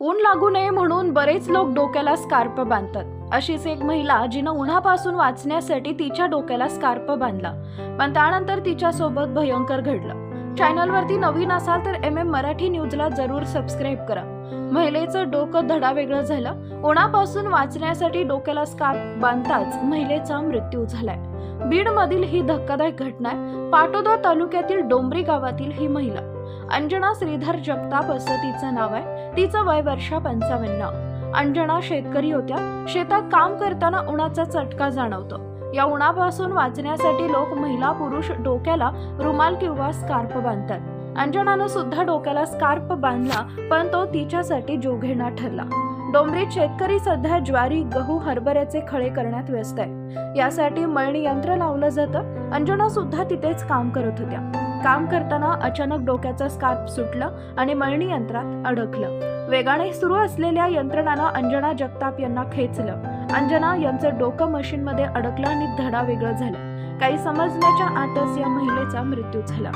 ऊन लागू नये म्हणून बरेच लोक डोक्याला स्कार्फ बांधतात. अशीच एक महिला जिनं उन्हापासून वाचण्यासाठी तिच्या डोक्याला स्कार्फ बांधला, पण त्यानंतर तिच्यासोबत भयंकर घडलं. चॅनलवरती नवीन असाल तर MM मराठी न्यूजला जरूर सबस्क्राईब करा. महिलेचं डोकं धडावेगळं झालं. उन्हापासून वाचण्यासाठी डोक्याला स्कार्फ बांधताच महिलेचा मृत्यू झालाय. बीडमधील ही धक्कादायक घटना आहे. पाटोदा तालुक्यातील डोंबरी गावातील ही महिला अंजना श्रीधर जगताप असं तिचं नाव आहे. तिचं वय वर्ष 55. अंजना शेतकरी होत्या. शेतात काम करताना उन्हाचा चटका जाणवतो. या उन्हापासून वाचण्यासाठी लोक महिला पुरुष डोक्याला रुमाल किंवा स्कार्फ बांधतात. अंजनानं सुद्धा डोक्याला स्कार्फ बांधला, पण तो तिच्यासाठी जीवघेणा ठरला. डोंबरीत शेतकरी सध्या ज्वारी, गहू, हरभऱ्याचे खळे करण्यात व्यस्त आहे. यासाठी मळणी यंत्र लावलं जातं. अंजना सुद्धा तिथेच काम करत होत्या. काम करताना अचानक डोक्याचं स्कार्फ सुटलं आणि मळणी यंत्रात अडकलं. वेगाने सुरू असलेल्या यंत्रणानं अंजना जगताप यांना खेचलं. अंजना यांचं डोकं मशीनमध्ये अडकलं आणि धडा वेगळं झालं. काही समजण्याच्या आतच या महिलेचा मृत्यू झाला.